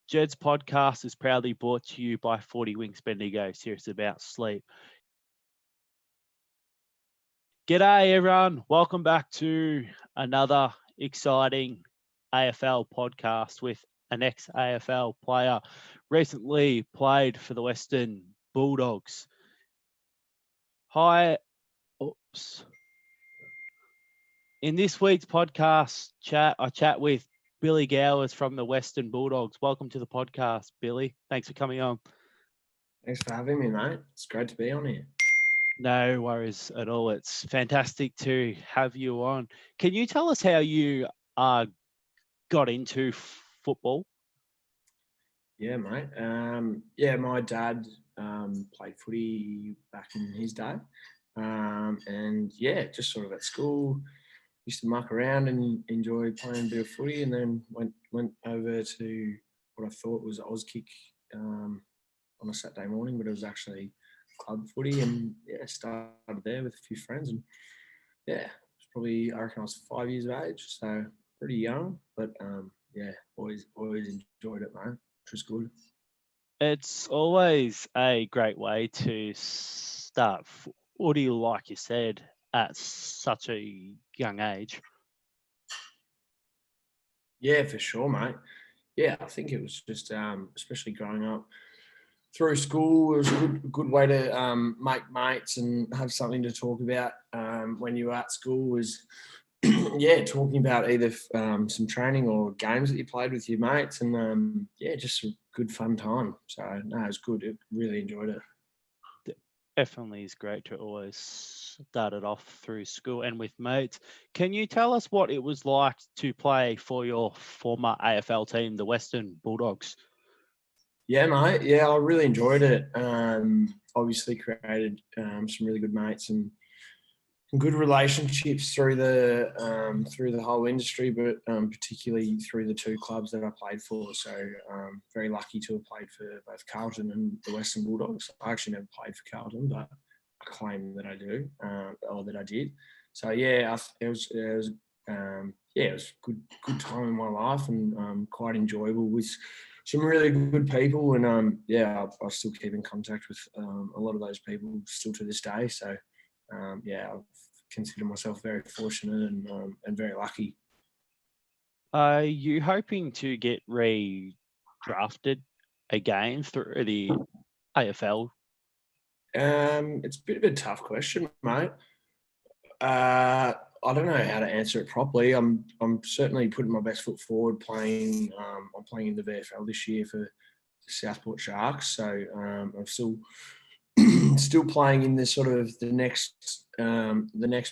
Jed's podcast is proudly brought to you by 40 Wings Bendigo, serious about sleep. G'day everyone, welcome back to another exciting AFL podcast with an ex-AFL player, recently played for the Western Bulldogs. In this week's podcast I chat with Billy Gowers from the Western Bulldogs. Welcome to the podcast, Billy. Thanks for coming on. Thanks for having me, mate. It's great to be on here. No worries at all. It's fantastic to have you on. Can you tell us how you got into football? Yeah, mate. My dad played footy back in his day. Just sort of at school, used to muck around and enjoy playing a bit of footy, and then went over to what I thought was Auskick on a Saturday morning, but it was actually club footy, and started there with a few friends, and it was probably, I reckon I was 5 years of age, so pretty young, but always enjoyed it, mate, which was good. It's always a great way to start footy, like you said, at such a young age. Yeah, for sure, mate. Yeah, I think it was just, especially growing up through school, it was a good way to make mates and have something to talk about when you were at school. Was talking about either some training or games that you played with your mates, and just a good fun time. So no, it was good. Really enjoyed it. Definitely is great to always start it off through school and with mates. Can you tell us what it was like to play for your former AFL team, the Western Bulldogs? Yeah, mate. Yeah, I really enjoyed it. Obviously created some really good mates and good relationships through the whole industry, but particularly through the two clubs that I played for. So very lucky to have played for both Carlton and the Western Bulldogs. I actually never played for Carlton, but I claim that I do, or that I did. So it was good time in my life, and quite enjoyable with some really good people. And I still keep in contact with a lot of those people still to this day. So I consider myself very fortunate and very lucky. Are you hoping to get redrafted again through the AFL? It's a bit of a tough question, mate. I don't know how to answer it properly. I'm certainly putting my best foot forward playing. I'm playing in the VFL this year for the Southport Sharks, so I'm still playing in this sort of the next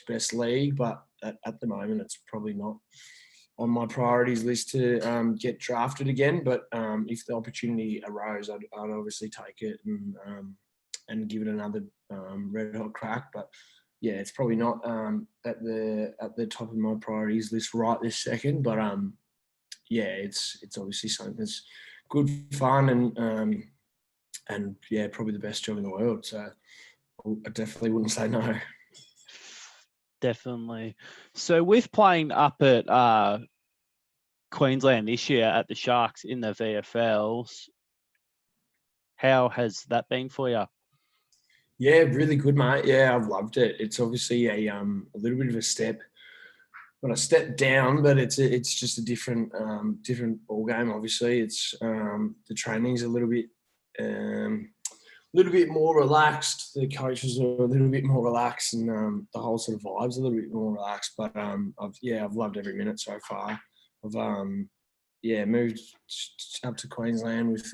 best league, but at the moment it's probably not on my priorities list to get drafted again. But if the opportunity arose, I'd obviously take it and give it another red hot crack. But yeah, it's probably not at the top of my priorities list right this second. But it's obviously something that's good fun and probably the best job in the world. So I definitely wouldn't say no. Definitely. So with playing up at Queensland this year at the Sharks in the VFLs, how has that been for you? Yeah, really good, mate. Yeah, I've loved it. It's obviously a little bit of a step, not a step down, but it's just a different ball game. Obviously, it's the training's a little bit more relaxed. The coaches are a little bit more relaxed, and the whole sort of vibe's a little bit more relaxed. But I've loved every minute so far. I've moved up to Queensland with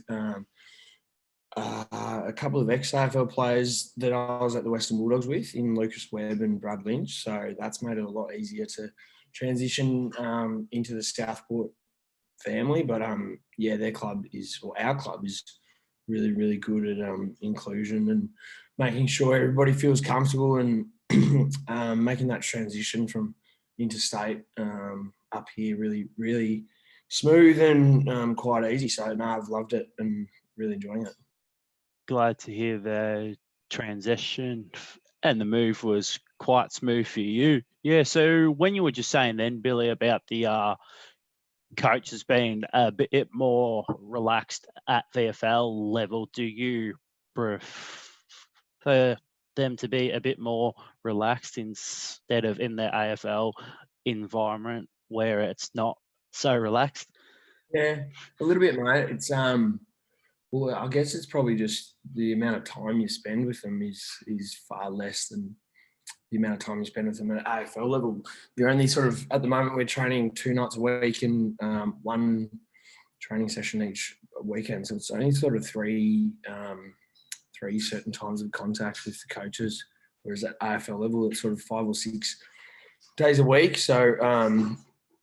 a couple of ex-AFL players that I was at the Western Bulldogs with, in Lucas Webb and Brad Lynch. So that's made it a lot easier to transition into the Southport family. But our club is really, really good at inclusion and making sure everybody feels comfortable and making that transition from interstate up here really, really smooth and quite easy. So no, I've loved it and really enjoying it. Glad to hear the transition and the move was quite smooth for you. Yeah, so when you were just saying then, Billy, about the coach has been a bit more relaxed at VFL level. Do you prefer them to be a bit more relaxed instead of in the AFL environment where it's not so relaxed? Yeah, a little bit, mate. It's well, I guess it's probably just the amount of time you spend with them is far less than the amount of time you spend with them at AFL level. You're only sort of, at the moment, we're training 2 nights a week and one training session each weekend. So it's only sort of three certain times of contact with the coaches, whereas at AFL level, it's sort of 5 or 6 days a week. So,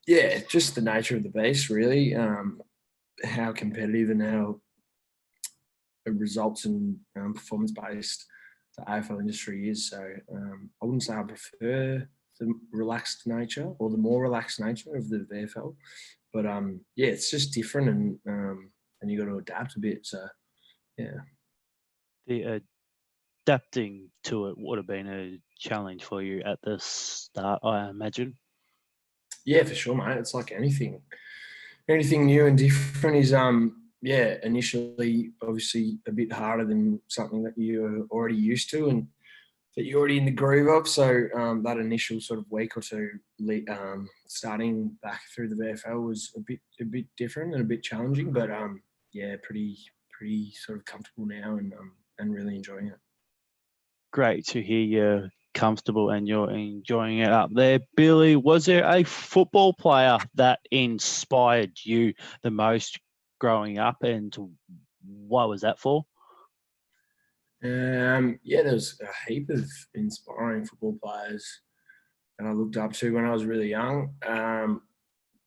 yeah, just the nature of the beast, really, how competitive and how results and performance-based the AFL industry is. So I wouldn't say I prefer the relaxed nature or the more relaxed nature of the VFL, but yeah, it's just different, and you got to adapt a bit. So yeah, The adapting to it would have been a challenge for you at the start, I imagine. yeah, for sure, mate. It's like anything new and different is yeah, initially obviously a bit harder than something that you're already used to and that you're already in the groove of. So that initial sort of week or two starting back through the VFL was a bit different and a bit challenging, but yeah, pretty sort of comfortable now and really enjoying it. Great to hear you're comfortable and you're enjoying it up there. Billy, was there a football player that inspired you the most growing up, and what was that for? Yeah, there was a heap of inspiring football players that I looked up to when I was really young. A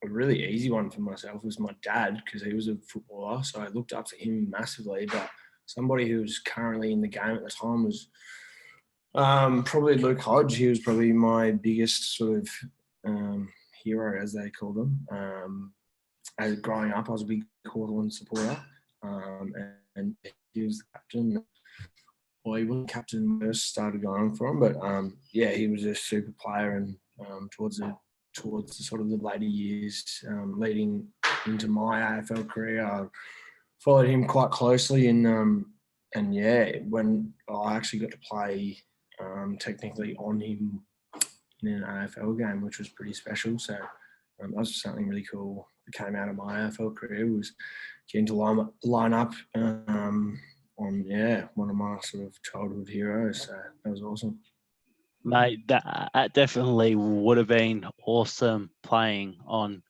really easy one for myself was my dad because he was a footballer, so I looked up to him massively. But somebody who was currently in the game at the time was probably Luke Hodge. He was probably my biggest sort of hero, as they call them. As growing up, I was a big Hawthorn supporter, and he was the captain. Well, he wasn't captain when I first started going for him, but yeah, he was a super player, and towards the sort of the later years, leading into my AFL career, I followed him quite closely, and yeah, when I actually got to play technically on him in an AFL game, which was pretty special. So that was something really cool that came out of my AFL career, was getting to line up on, yeah, one of my sort of childhood heroes. So that was awesome. Mate, that definitely would have been awesome playing on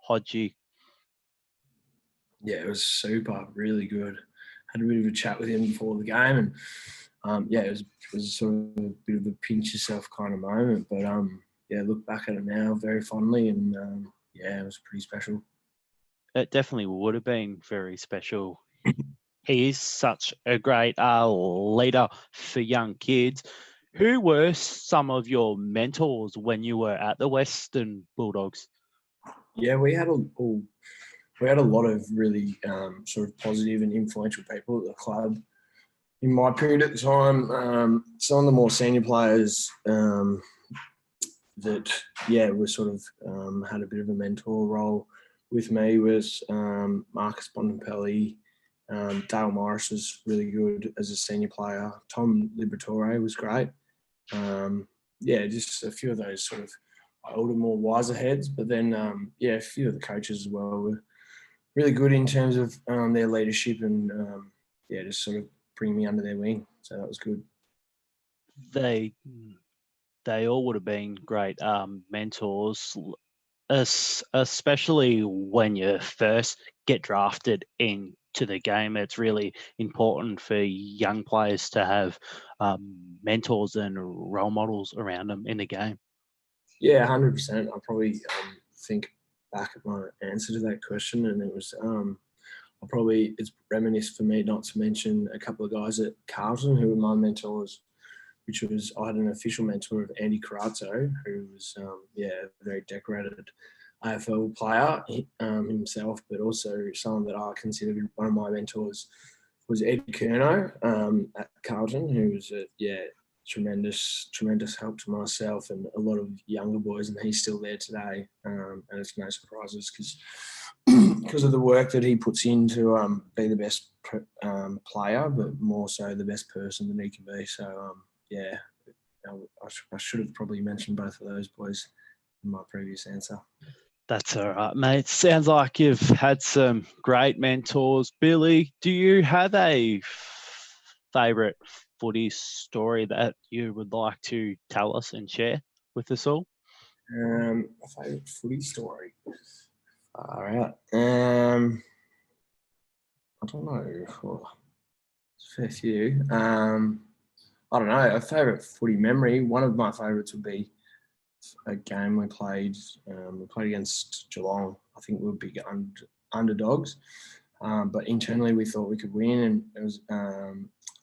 Hodge. Yeah, it was super, really good. Had a bit of a chat with him before the game, and yeah, it was sort of a bit of a pinch yourself kind of moment. But yeah, look back at it now very fondly, and yeah, it was pretty special. It definitely would have been very special. He is such a great leader for young kids. Who were some of your mentors when you were at the Western Bulldogs? Yeah, we had a lot of really sort of positive and influential people at the club. In my period at the time, some of the more senior players that, yeah, were sort of had a bit of a mentor role with me was Marcus Bontempelli. Dale Morris was really good as a senior player. Tom Liberatore was great. Yeah, just a few of those sort of older, more wiser heads. But then, yeah, a few of the coaches as well were really good in terms of their leadership and, yeah, just sort of bringing me under their wing. So that was good. They all would have been great mentors, especially when you first get drafted into the game. It's really important for young players to have mentors and role models around them in the game. Yeah, 100%. I probably think back at my answer to that question, and it was it's reminiscent for me not to mention a couple of guys at Carlton who were my mentors, which was, I had an official mentor of Andy Carazzo, who was yeah, a very decorated AFL player himself, but also someone that I considered one of my mentors was Eddie Curnow at Carlton, who was tremendous help to myself and a lot of younger boys, and he's still there today. And it's no surprises because of the work that he puts in to be the best player, but more so the best person that he can be. So, yeah, I should have probably mentioned both of those boys in my previous answer. That's all right, mate. Sounds like you've had some great mentors. Billy, do you have a favourite footy story that you would like to tell us and share with us all? A favourite footy story? All right. I don't know. Oh, it's a fair few. I don't know. A favourite footy memory. One of my favourites would be a game we played. We played against Geelong. I think we were big underdogs, but internally we thought we could win, and it was. I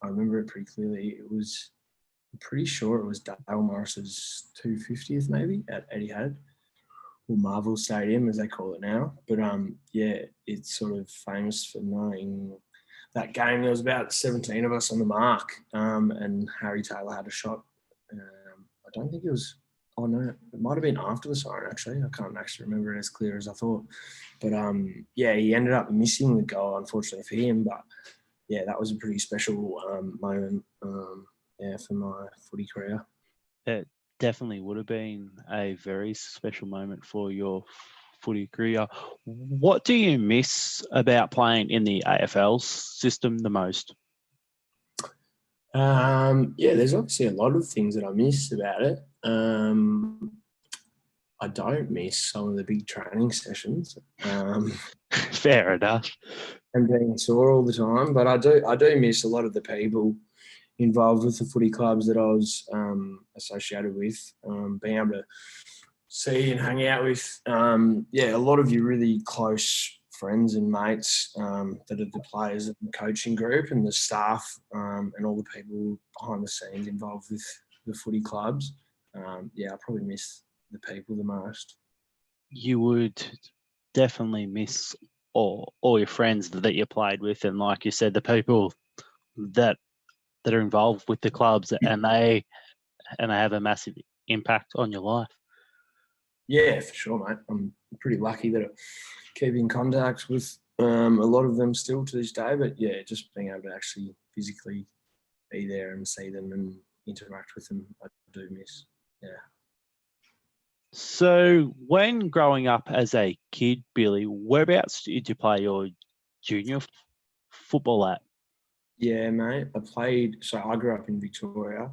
remember it pretty clearly. I'm pretty sure it was Dale Morris's 250th maybe at Etihad, or Marvel Stadium as they call it now. But yeah, it's sort of famous for knowing that game. There was about 17 of us on the mark, and Harry Taylor had a shot. I don't think it was. Oh no, it might have been after the siren actually. I can't actually remember it as clear as I thought. But yeah, he ended up missing the goal, unfortunately for him. But yeah, that was a pretty special moment. Yeah, for my footy career. It definitely would have been a very special moment for your footy career. What do you miss about playing in the AFL system the most? Yeah, there's obviously a lot of things that I miss about it. I don't miss some of the big training sessions. Fair enough. And being sore all the time, but I do miss a lot of the people involved with the footy clubs that I was associated with. Being able to see and hang out with, yeah, a lot of your really close friends and mates that are the players of the coaching group and the staff and all the people behind the scenes involved with the footy clubs. Yeah, I probably miss the people the most. You would definitely miss all your friends that you played with, and like you said, the people that are involved with the clubs, and they have a massive impact on your life. Yeah, for sure, mate. I'm pretty lucky that I keep in contact with a lot of them still to this day. But yeah, just being able to actually physically be there and see them and interact with them, I do miss. Yeah. So, when growing up as a kid, Billy, whereabouts did you play your junior football at? Yeah, mate. So I grew up in Victoria.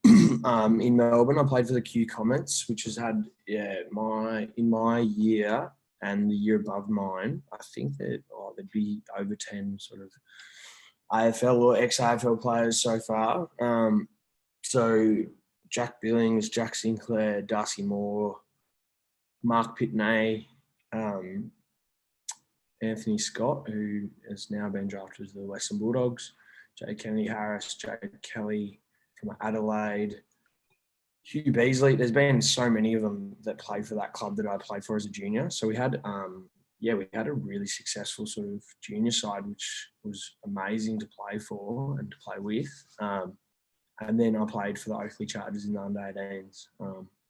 In Melbourne, I played for the Q Comets, which has had, in my year and the year above mine, I think that there'd be over 10 sort of AFL or ex-AFL players so far. So Jack Billings, Jack Sinclair, Darcy Moore, Mark Pitney, Anthony Scott, who has now been drafted to the Western Bulldogs, Jay Kennedy Harris, Jay Kelly from Adelaide, Hugh Beasley. There's been so many of them that played for that club that I played for as a junior. So we had, we had a really successful sort of junior side, which was amazing to play for and to play with. And then I played for the Oakley Chargers in the under-18s.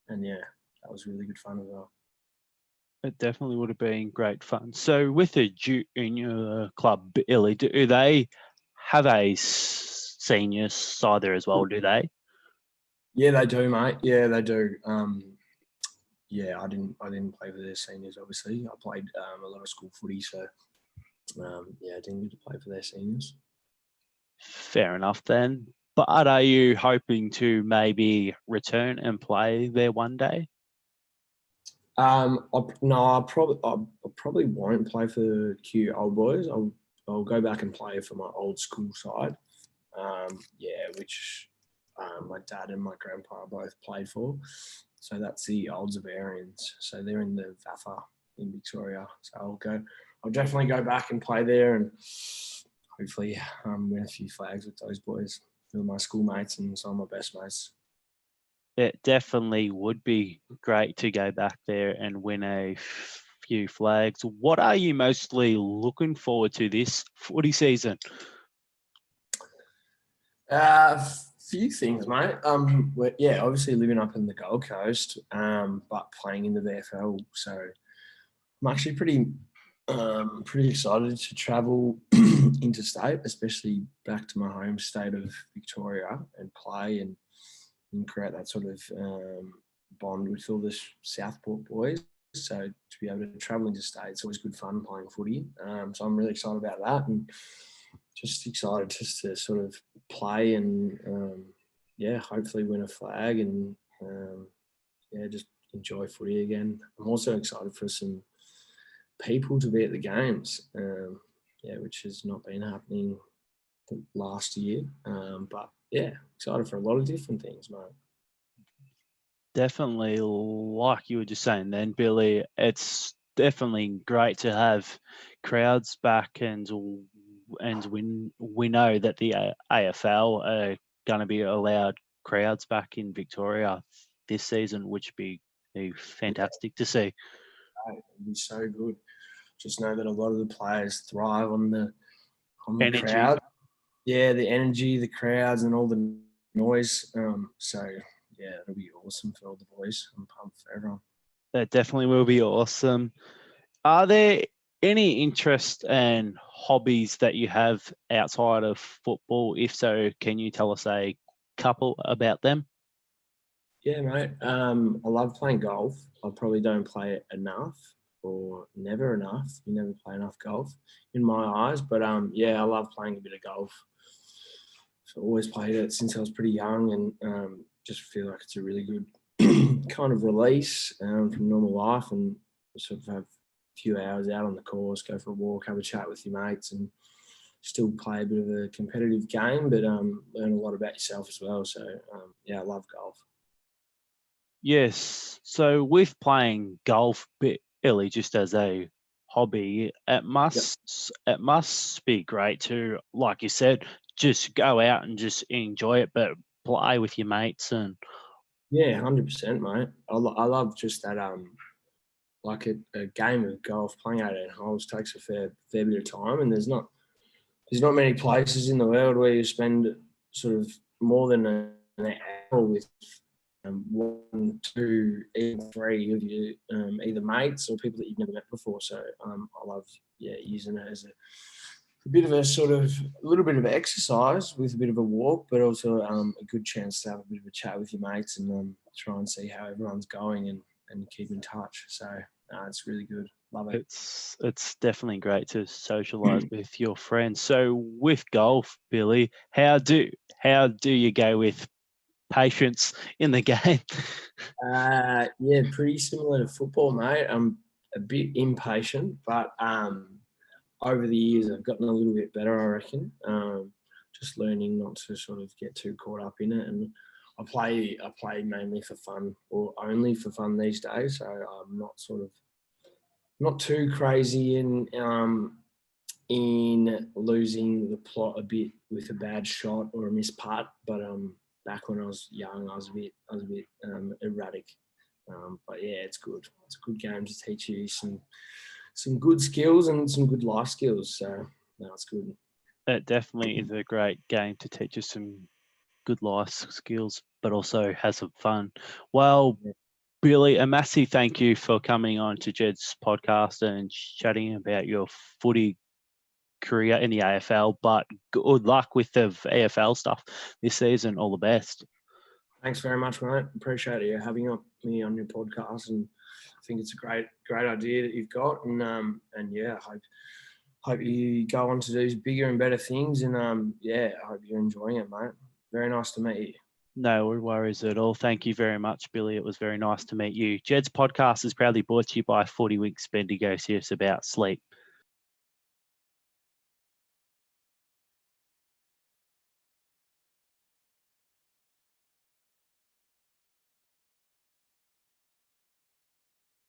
And yeah, that was really good fun as well. It definitely would have been great fun. So, with the junior club, Billy, do they have a senior side there as well? Do they? Yeah, they do, mate. Yeah, they do. Yeah, I didn't play for their seniors. Obviously, I played a lot of school footy, so yeah, I didn't get to play for their seniors. Fair enough then. But are you hoping to maybe return and play there one day? I probably won't play for the Q Old Boys. I'll go back and play for my old school side. Which my dad and my grandpa both played for. So that's the Old Zavarians. So they're in the VAFA in Victoria. So I'll definitely go back and play there and hopefully win a few flags with those boys. They're my schoolmates and some of my best mates. It definitely would be great to go back there and win a few flags. What are you mostly looking forward to this footy season? Few things, mate. Obviously living up in the Gold Coast, but playing in the VFL. So I'm actually pretty excited to travel interstate, especially back to my home state of Victoria and play and create that sort of bond with all the Southport boys. So to be able to travel interstate, it's always good fun playing footy. So I'm really excited about that and just excited just to sort of play and hopefully win a flag and just enjoy footy again. I'm also excited for some people to be at the games, which has not been happening last year. But excited for a lot of different things, mate. Definitely, like you were just saying then, Billy, it's definitely great to have crowds back, and we know that the AFL are going to be allowed crowds back in Victoria this season, which would be fantastic to see. It'd be so good. Just know that a lot of the players thrive on the Energy. crowd. Yeah, the energy, the crowds, and all the noise. It'll be awesome for all the boys. I'm pumped for everyone. That definitely will be awesome. Are there any interest and hobbies that you have outside of football? If so, can you tell us a couple about them? Yeah, mate. I love playing golf. I probably don't play it enough or never enough. You never play enough golf in my eyes. But I love playing a bit of golf. So I always played it since I was pretty young and just feel like it's a really good kind of release from normal life and sort of have a few hours out on the course, go for a walk, have a chat with your mates and still play a bit of a competitive game, but learn a lot about yourself as well. So, I love golf. Yes. So with playing golf, Billy, just as a hobby, it must be great to, like you said, just go out and just enjoy it, but play with your mates and. Yeah, 100%, mate. I love just that. Like a game of golf, playing 18 holes takes a fair bit of time, and there's not many places in the world where you spend sort of more than an hour with one, two, even three of you, either mates or people that you've never met before. So I love using it as a bit of a little bit of exercise with a bit of a walk, but also a good chance to have a bit of a chat with your mates and try and see how everyone's going and keep in touch. So it's really good. Love it. It's definitely great to socialise with your friends. So with golf, Billy, how do you go with patience in the game? Pretty similar to football, mate. I'm a bit impatient, but over the years I've gotten a little bit better, I reckon. Just learning not to sort of get too caught up in it, and I play mainly for fun or only for fun these days. So I'm not too crazy in losing the plot a bit with a bad shot or a missed putt, but back when I was young, I was a bit erratic. But it's good. It's a good game to teach you some good skills and some good life skills. So it's good. It definitely is a great game to teach us some good life skills, but also have some fun. Well, Billy, a massive thank you for coming on to Jed's podcast and chatting about your footy career in the AFL, but good luck with the AFL stuff this season. All the best. Thanks very much, mate. Appreciate you having me on your podcast, and I think it's a great idea that you've got. And I hope you go on to do bigger and better things. And I hope you're enjoying it, mate. Very nice to meet you. No worries at all. Thank you very much, Billy. It was very nice to meet you. Jed's podcast is proudly brought to you by 40 Winks Bendigo. Serious about sleep.